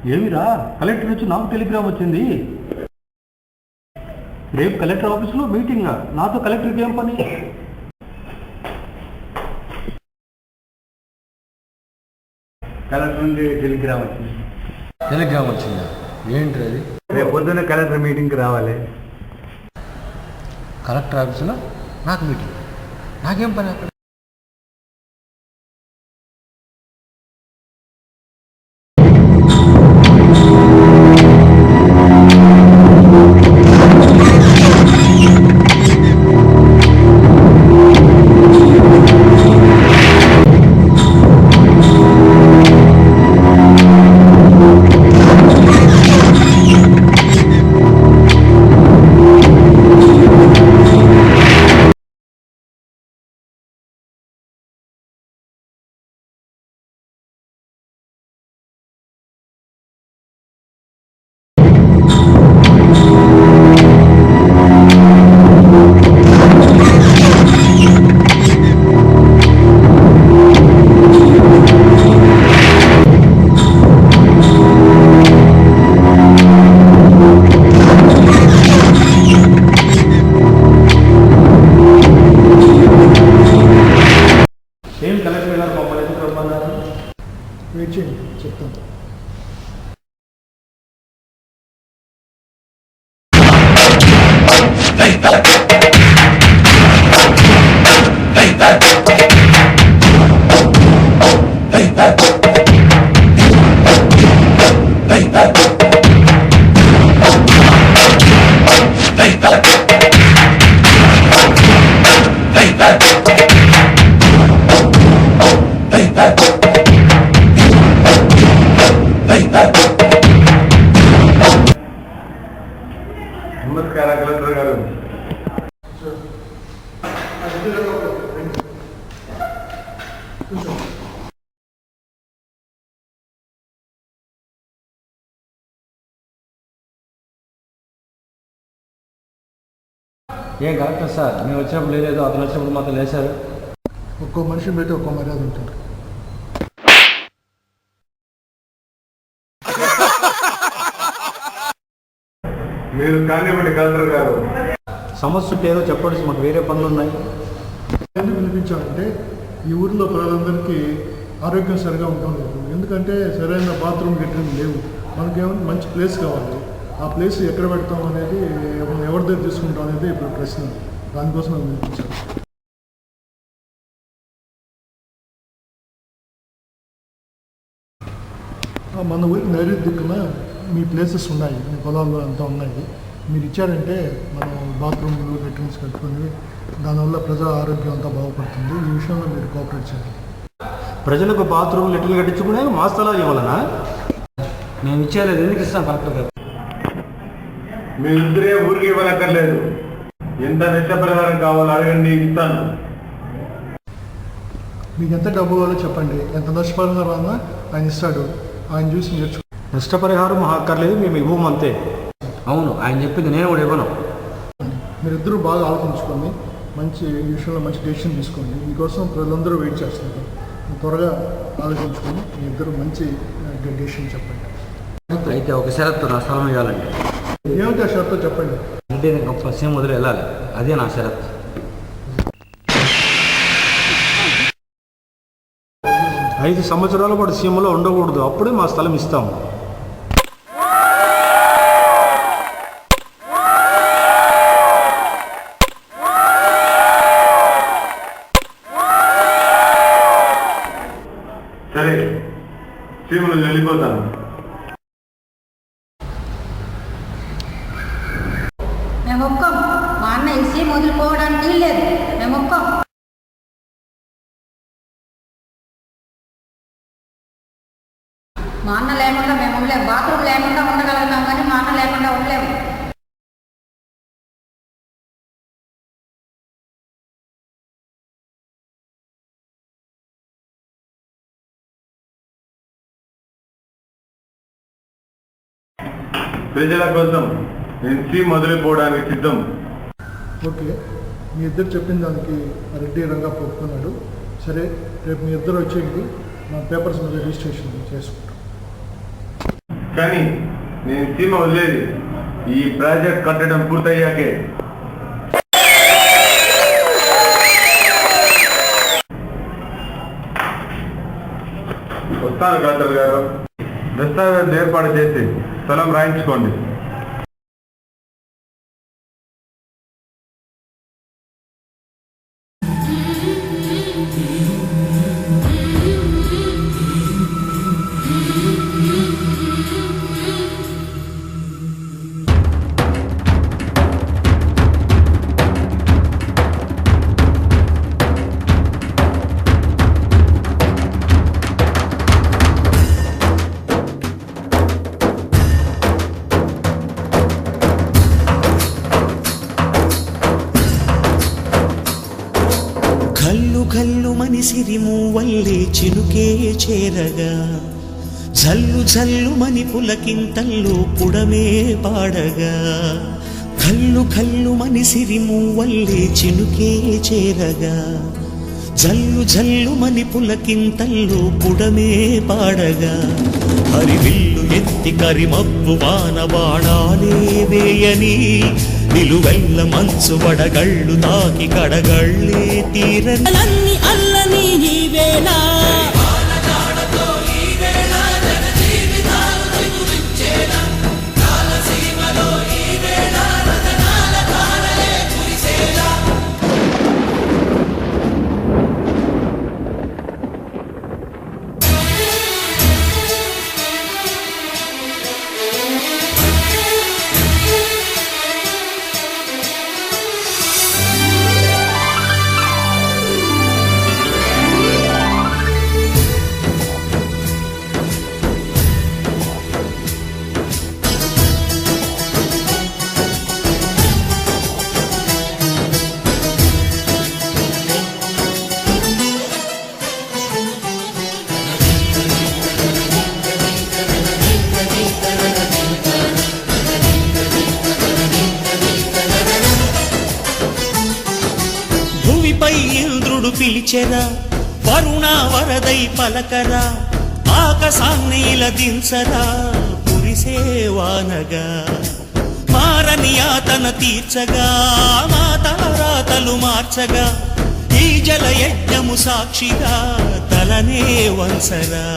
ఏమిరా, కలెక్టర్ నుంచి నాకు టెలిగ్రామ్ వచ్చింది. రేపు కలెక్టర్ ఆఫీసులో మీటింగ్. నాతో కలెక్టర్కి ఏం పని? కలెక్టర్ నుండి టెలిగ్రామ్ వచ్చింది. టెలిగ్రామ్ వచ్చిందా? ఏంటి అది? రేపు పొద్దున్న కలెక్టర్ మీటింగ్కి రావాలి. కలెక్టర్ ఆఫీసులో నాకు మీటింగ్? నాకేం పని అక్కడ? ఏం కలెక్టర్ గారు మమ్మల్ని ఎందుకు రమ్మన్నారు? వెయిట్ చేయండి, చెప్తాను. నమస్కారం కలెక్టర్ గారు. ఏం కలెక్టర్ సార్, మేము వచ్చినప్పుడు లేదు, అతను వచ్చినప్పుడు మాత్రం లేశారు. ఒక్కో మనిషిని బట్టి ఒక్కో మర్యాద ఉంటుంది. మీరు కానివ్వండి కలెక్టర్ గారు. సమస్య ఏదో చెప్పండి, మాకు వేరే పనులు ఉన్నాయి. ఎందుకు పిలిపించామంటే ఈ ఊరిలో ప్రజలందరికీ ఆరోగ్యం సరిగా ఉండడం లేదు. ఎందుకంటే సరైన బాత్రూమ్ గెట్టింగ్ లేవు. మనకేమైనా మంచి ప్లేస్ కావాలి. ఆ ప్లేస్ ఎక్కడ పెడతాం అనేది, ఎవరి దగ్గర తీసుకుంటాం అనేది ఇప్పుడు ప్రశ్న. దానికోసం మేము పిలిపించాము. మన ఊరికి నైరుద్దిక్కున మీ ప్లేసెస్ ఉన్నాయి, మీ పొలాల్లో అంతా ఉన్నాయి. మీరు ఇచ్చారంటే మనం బాత్రూమ్లు లెట్రిన్స్ కట్టుకొని దానివల్ల ప్రజా ఆరోగ్యం అంతా బాగుపడుతుంది. ఈ విషయంలో మీరు కోఆపరేట్ చేయాలి. ప్రజలకు బాత్రూమ్ లెటర్లు కట్టించుకునే మా స్థలాలు ఇవ్వాలనా? మేము ఇచ్చేయలేదు, ఎందుకు ఇస్తాం కలెక్టర్ గారు? మీరిద్దరే ఊరికి ఇవ్వనక్కర్లేదు. ఎంత నష్టపరిహారం కావాలో అడగండి, ఇస్తాను. మీకు ఎంత డబ్బు కావాలో చెప్పండి, ఎంత నష్టపరిహారం అన్నా ఆయన ఇస్తాడు. ఆయన చూసి నేర్చుకో. నష్టపరిహారం మాకు అక్కర్లేదు, మేము ఇవ్వము అంతే. అవును, ఆయన చెప్పింది నేను కూడా ఇవ్వను. మీరిద్దరూ బాగా ఆలోచించుకొని మంచి ఈ విషయంలో మంచి డెసిషన్ తీసుకోండి. మీకోసం ప్రజలందరూ వెయిట్ చేస్తున్నారు. త్వరగా ఆలోచించుకొని మీ ఇద్దరు మంచి డెసిషన్ చెప్పండి. అయితే ఒక షరతు, నా స్థలం ఇవ్వాలండి. ఏమిటి ఆ షరతు చెప్పండి. అంటే నేను గొప్ప సీఎం వదిలి వెళ్ళాలి, అదే నా షరతు. 5 సంవత్సరాల పాటు సీఎంలో ఉండకూడదు, అప్పుడే మా స్థలం ఇస్తాము. సరే, సీఎంలో వెళ్ళిపోతాను. మేము ఒక్కం. మా అన్న ఈ సీఎం వదిలిపోవడానికి వీల్లేదు. మేము ఒక్కం. మా అన్న లేకుండా మేము ఉండలేము. బాత్రూమ్ లేకుండా ఉండగలుగుతాం, కానీ మా అన్న లేకుండా ఉండలేము. ప్రజల కోసం ఎన్సీ మొదలుపోవడానికి సిద్ధం. ఓకే, మీ ఇద్దరు చెప్పిన దానికి రెడ్డి రంగా ఒప్పుకున్నాడు. సరే, రేపు మీ ఇద్దరు వచ్చేయండి, మా పేపర్స్ మీద రిజిస్ట్రేషన్ చేసుకుంటాం. కానీ నేను సీమ వదిలేది ఈ ప్రాజెక్ట్ కట్టడం పూర్తయ్యాకే. వస్తాను కలెక్టర్ గారు. దస్తావేజ్ ఏర్పాటు చేసి స్థలం రాయించుకోండి. కల్లు కల్లు మనిసిరిము వల్లే చినుకే చేరగా, జల్లు జల్లు మని పులకింతల్లో పుడమే పాడగా. కల్లు కల్లు మనిసిరిము వల్లే చినుకే చేరగా, జల్లు జల్లు మని పులకింతల్లో పుడమే పాడగా. హరివిల్లు ఎత్తి కరిమబ్బు వాన బాణాలే వేయని, నిలువెల్ల మంచు వడగళ్ళు తాకి కడగళ్ళే తీరని అల్లని ఈ వేళ. భూమిపై ఇంద్రుడు పిలిచెరా, వరుణ వరదై పలకరా, ఆకాశాన్నిల దించరా కురిసేవానగా. మారని యాతన తీర్చగా, మా తారాతలు మార్చగా, ఈ జల యజ్ఞము సాక్షిగా తలనే వంచరా.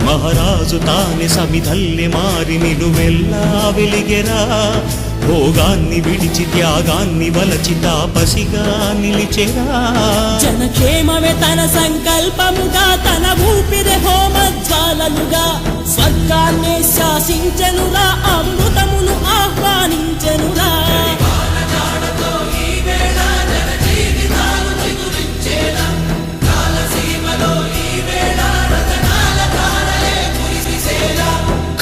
మహారాజు తాని సమిధల్లి మారి నిలువెల్లా వెలిగెరా. భోగాన్ని విడిచి త్యాగాన్ని వలచి తాపసిగా నిలిచెరా. జనక్షేమమే తన సంకల్పముగా, తన ఊపిరి హోమజ్వాలలుగా, స్వర్గాన్ని శాసించెనురా, అమృతమును ఆహ్వానించెనురా.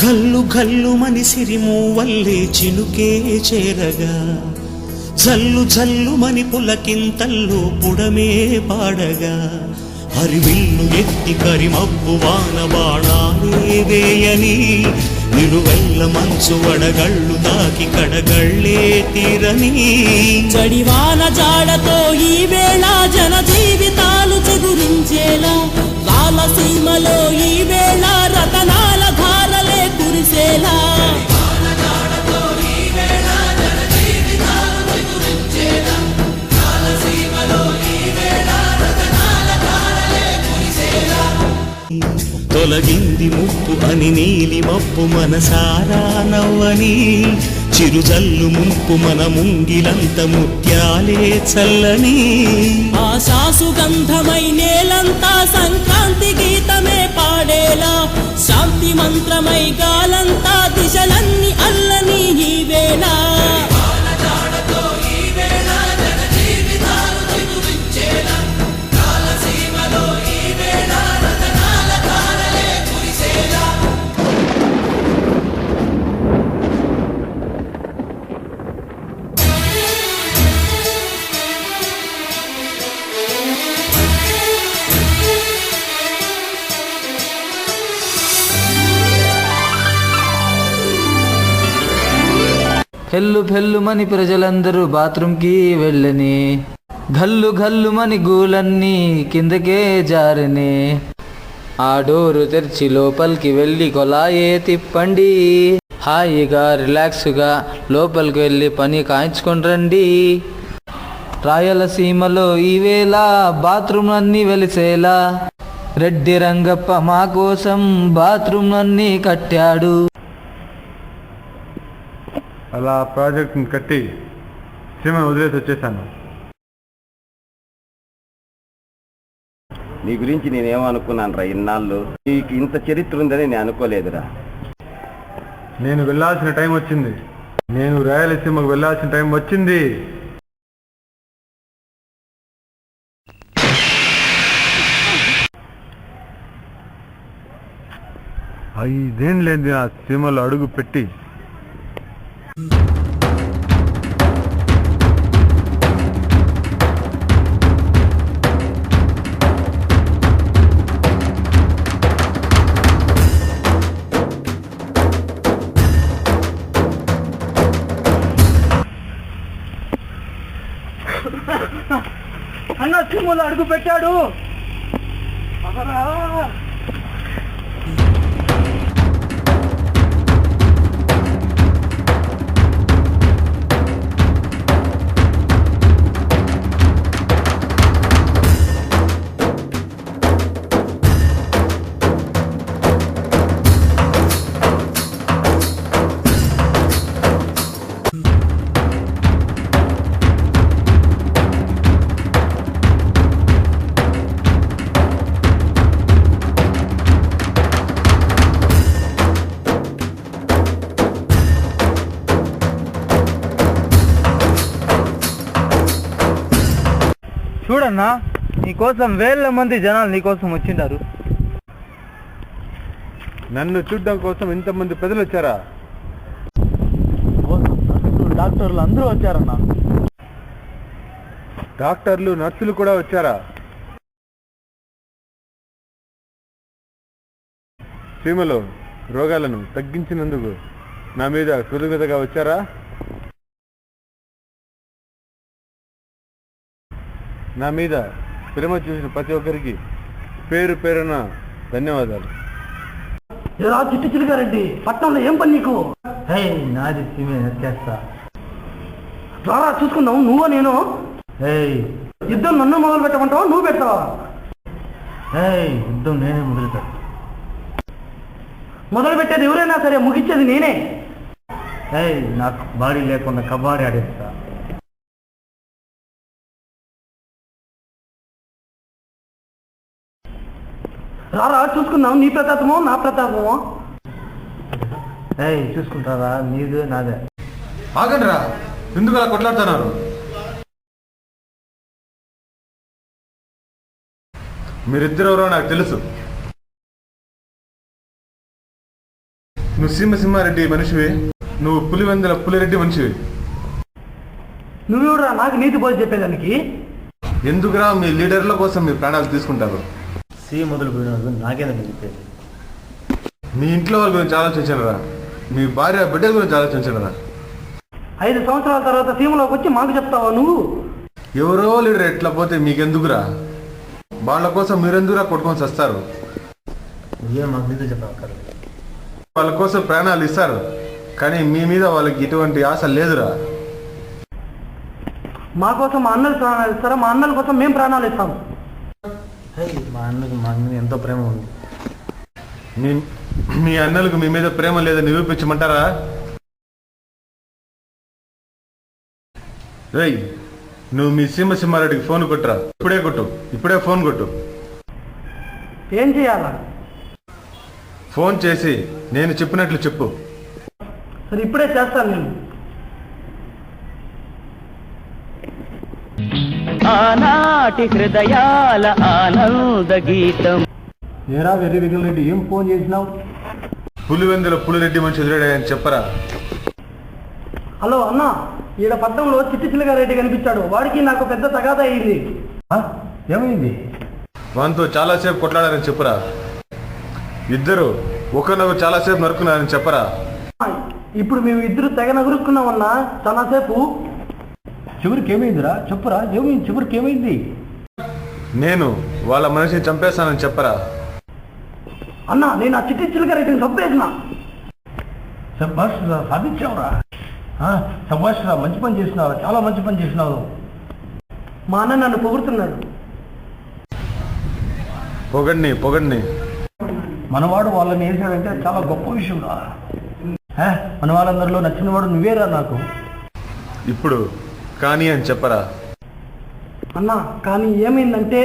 కల్లు కల్లు మనిసిరిము వల్లే చినుకే చేరగా, జల్లు జల్లు మని పులకింతల్లో పుడమే పాడగా. హరివిల్లు ఎత్తి కరిమబ్బు వాన బాణాలే వేయని, నిలువెల్ల మంచు వడగళ్ళు తాకి కడగళ్ళే తీరని. జడివాన జాడతో ఈ వేళ జన జీవితాలు చిగురించేలా, రాలసీమలో ఈ వేళ రతనాల ధారలే కురిసేలా. తొలగింది ముప్పు అని నీలి మప్పు మనసారా నవ్వని, చిరుజల్లు ముంపు మన ముంగిలంత ముత్యాలే చల్లని. ఆశాసు గంధమై నేలంతా సంక్రాంతి గీతమే పాడేలా, శాంతి మంత్రమై గాలంతా దిశలన్నీ అల్లని ఈ వేళ. హెల్లు ఫెల్లుమని ప్రజలందరూ బాత్రూంకి వెళ్ళని, గల్లు గల్లుమని గూలన్నీ కిందకే జారని. ఆ డోరు తెరిచి లోపలికి వెళ్ళి కొలాయే తిప్పండి. హాయిగా రిలాక్స్గా లోపలికి వెళ్ళి పని కాయించుకొని రండి. రాయలసీమలో ఈవేళ బాత్రూమ్ అన్నీ వెలిసేలా రెడ్డి రంగప్ప మా కోసం బాత్రూమ్ అన్నీ కట్టాడు. అలా ప్రాజెక్ట్ని కట్టి సీమను వదిలేసి వచ్చేసాను. నీ గురించి నేనేమనుకున్నాను రా ఇన్నాళ్ళు. నీకు ఇంత చరిత్ర ఉందని నేను అనుకోలేదురా. నేను వెళ్ళాల్సిన టైం వచ్చింది. నేను రాయలసీమకు వెళ్ళాల్సిన టైం వచ్చింది. ఇదేం లేదు ఆ సీమలో అడుగు పెట్టి. అన్న సీమలో అడుగు పెట్టాడు. చూడన్నా, నీకోసం వేల మంది జనాలు నీకోసం వచ్చిండారు. నన్ను చూడడం కోసం ఇంతమంది ప్రజలు వచ్చారా? డాక్టర్లు అందరూ వచ్చారన్నా. డాక్టర్లు నర్సులు కూడా వచ్చారా? సీమలో రోగాలను తగ్గించినందుకు నా మీద కృతజ్ఞతగా వచ్చారా? నా మీద ప్రేమ చూసిన ప్రతి ఒక్కరికి పేరు పేరున ధన్యవాదాలు. చిట్టు చిలుకారెడ్డి, పట్టణంలో ఏం పని నీకు? నాది సీమే చేస్తా. ద్వారా చూసుకుందాం నువ్వు నేను. యుద్ధం నన్ను మొదలు పెట్టమంటావా నువ్వు పెడతావా? యుద్ధం నేనే మొదలు పెట్టేది ఎవరైనా సరే ముగించేది నేనే. నాకు బాడీ లేకుండా కబాడీ ఆడేస్తా. రారా చూసుకుందాం, నీ ప్రతాపమో నా ప్రతాపమో. చూసుకుంటారా? నీదే నాదే. ఆగండి రా, ఎందుకు అలా కొట్లాడుతున్నారు? మీరిద్దరెవరో నాకు తెలుసు. నువ్వు సింహారెడ్డి మనిషివి, నువ్వు పులివెందుల పులిరెడ్డి మనిషివి. నువ్వెవరా నాకు నీతి బోధ చెప్పేదానికి? ఎందుకురా మీ లీడర్ల కోసం మీ ప్రాణాలు తీసుకుంటారు? మొదలు పోయిన నాకేందని చెప్పేది. మీ ఇంట్లో వాళ్ళ గురించి ఆలోచించనరా? మీ భార్య బిడ్డల గురించి ఆలోచించనరా? 5 సంవత్సరాల తర్వాత సీమలోకి వచ్చి మాకు చెప్తావా నువ్వు? ఎవరో లీడర్ ఎట్లా పోతే మీకెందుకురా? వాళ్ళ కోసం మీరెందుకురా కొట్టుకొని వస్తారు? మాకు నీతో చెప్పావు. వాళ్ళ కోసం ప్రాణాలు ఇస్తారు, కానీ మీ మీద వాళ్ళకి ఎటువంటి ఆశ లేదురా. మా కోసం మా అన్నలు ప్రాణాలు ఇస్తారా? మా అన్నల కోసం మేము ప్రాణాలు ఇస్తాము. మా అన్నకి ఎంతో ప్రేమ ఉంది. మీ అన్నలకు మీ మీద ప్రేమ లేదని నిరూపించమంటారా? రేయ్, నువ్వు మీ సింహారెడ్డికి ఫోన్ కొట్టురా. ఇప్పుడే ఫోన్ కొట్టు. ఏం చేయాలా? ఫోన్ చేసి నేను చెప్పినట్లు చెప్పు. సరే, ఇప్పుడే చేస్తాను నేను. ఆనాటి హృదయాల ఆనంద గీతం. ఏరా వెర్రి విగల్ రెడ్డి, ఏం ఫోన్ చేసినావు? పులివెందుల పులిరెడ్డి మనిషి ఎదురాడని చెప్పరా? హలో అన్న, ఈడ పట్టణంలో చిట్టి చిలకారెడ్డి కనిపించాడు. వాడికి నాకు పెద్ద తగాదా అయింది. ఏమైంది? వానితో చాలాసేపు కొట్లాడారని చెప్పురా. ఇద్దరు ఒకరినొకరు చాలాసేపు నరుకున్నారని చెప్పరా? ఇప్పుడు మేము ఇద్దరు తెగ నగురుకున్నామన్నా చాలాసేపు. చివరికి ఏమైందిరా? చెప్పురా, చివరికి ఏమైంది? నేను వాళ్ళ మనిషిని చంపేస్తానని చెప్పరా? అన్నా నేను ఆ చిట్టి చిలుక రేటింగ్ చంపేసిన. శభాష్ రా, సాధించావురా. శభాష్ రా, మంచి పని చేసినావు, చాలా మంచి పని చేసినావు. మా అన్న నన్ను పొగుడుతున్నాడు. పొగడ్ని మనవాడు వాళ్ళని వేసాడంటే చాలా గొప్ప విషయం రా. మన వాళ్ళందరిలో నచ్చినవాడు నువ్వేరా నాకు. ఇప్పుడు కానీ అని చెప్పరా. అన్నా కానీ ఏమైందంటే.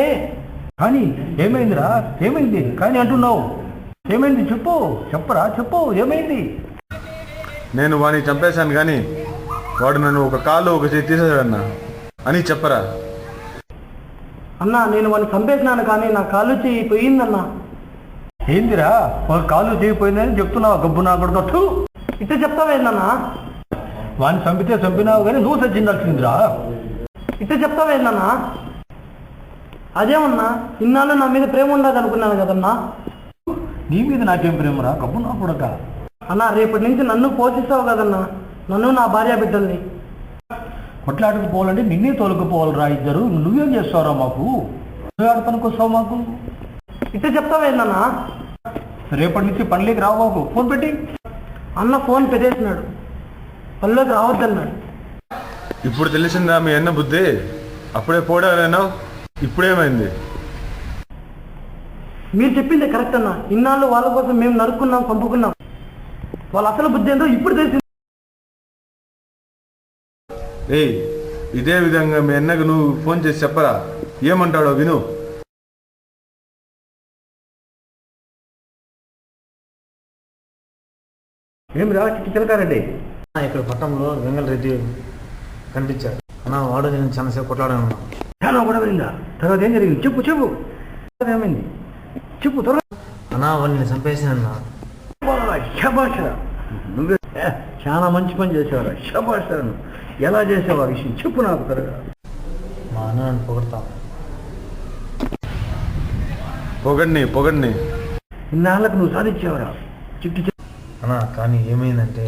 కానీ ఏమైందిరా? ఏమైంది కానీ అంటున్నావు? ఏమైంది చెప్పు ఏమైంది? నేను వాడిని చంపేశాను కానీ వాడు నన్ను ఒక కాలు ఒక చేతి తీసేశాడన్నా అని చెప్పరా. అన్నా నేను వాడిని చంపేసినాను కానీ నా కాలు చెయ్యి పోయిందన్నా. ఏందిరా ఒక కాలు చేయిపోయిందని చెప్తున్నావు? గబ్బు నా కొడుకు ఇట్లా చెప్తావేందన్నా? వాడిని చంపినావు కానీ నువ్వు సచ్చిందాల్సిందిరా. ఇట్లా చెప్తావేందన్నా? అదేమన్నా ఇన్నాళ్ళు నా మీద ప్రేమ ఉండదు అనుకున్నాను కదన్నా. నీ మీద నాకేం ప్రేమరా గబ్బు నా కొడుక. అన్నా రేపటి నుంచి నన్ను పోషిస్తావు కదన్నా, నన్ను నా భార్య బిడ్డల్ని. కొట్లాటకు పోవాలంటే నిన్నే తోలుకుపోవాలరా ఇద్దరు. నువ్వేం చేస్తావురా మాకు? నువ్వే ఆడపనికి వస్తావు మాకు. ఇట్లా చెప్తావేందన్నా? రేపటి నుంచి పనిలోకి రావు మాకు. ఫోన్ పెట్టి. అన్న ఫోన్ పెట్టేసినాడు, పనిలోకి రావద్దన్నాడు. ఇప్పుడు తెలిసిందా మీ అన్న బుద్ధి? అప్పుడే పోడాలేనావు, ఇప్పుడేమైంది? మీరు చెప్పింది కరెక్ట్ అన్న. ఇన్నాళ్ళు వాళ్ళ కోసం మేము నరుక్కున్నాం, పంపుకున్నాం. వాళ్ళ అసలు బుద్ధి ఏంటో ఇప్పుడు తెలిసింది. ఏయ్ ఇదే విధంగా మీ అన్నకు నువ్వు ఫోన్ చేసి చెప్పరా, ఏమంటాడో విను. ఏం రా చిలకారెడ్డి? ఇక్కడ పట్టణంలో వెంగళరెడ్డి కనిపించాడు అన్న. వాడు నేను చాలాసేపు కొట్లాడాను. చాలా కూడా వెళ్ళిందా? తర్వాత ఏం జరిగింది చెప్పు. ఏమైంది చెప్పు త్వరగా. అన్నా వాడిని చంపేసానన్నా. శభాష్, నువ్వే చాలా మంచి పని చేసేవారా. శభాష్, ఎలా చేసేవా విషయం చెప్పు నాకు త్వరగా. మా అన్న నన్ను పొగడతావు. పొగడ్ని ఇన్నాళ్ళకు నువ్వు సాధించేవరా చిట్టి అన్నా. కానీ ఏమైందంటే.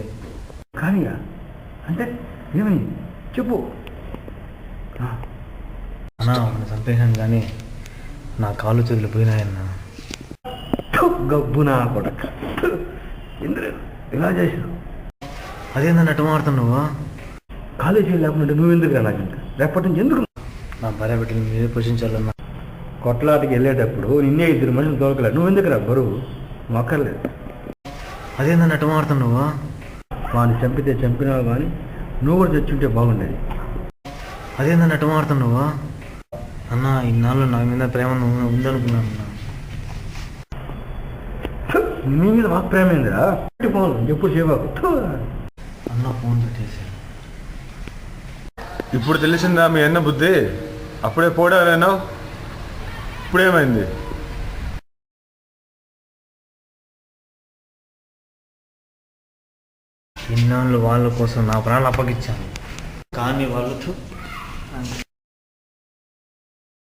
కానీ అంటే ఏమైంది చెప్పు అన్నా. వాడిని చంపేశాను కానీ నా కాళ్ళు చేతులు పోయినాయన్నా. గబ్బు నా కొడక, ఇంద్ర ఇలా చేసావు. అదేందని అటు మారుతున్నావు? కాలేజీ లేకుండా నువ్వు ఎందుకు నాకు ఇంకా రేపటి నుంచి ఎందుకు? నా భార్య బిడ్డలు మీదే పోషించాలన్నా. కొట్లాటకి వెళ్ళేటప్పుడు నిన్నే 2 మనుషులు తోలకలేదు. నువ్వు ఎందుకు రా బరువు? నువ్వు అక్కర్లేదు. అదేందని అటు మారుతున్నావు? వాడిని చంపినావు కానీ నువ్వు కూడా చచ్చుంటే బాగుండేది. అదేందని అటు మారుతున్నావు? అన్న ఇన్నాళ్ళు నా మీద ప్రేమ ఉందనుకున్నాను. నీ మీద మాకు ప్రేమ ఏందిరా? ఫోన్ ఎప్పుడు చేయబాకు. అన్న ఫోన్ పెట్టేసి. ఇప్పుడు తెలిసిందా మీ అన్న బుద్ధి? అప్పుడే పోడాలేనావు, ఇప్పుడేమైంది? ఇన్నాళ్ళు వాళ్ళ కోసం నా ప్రాణాలు అప్పగించాను కానీ వాళ్ళు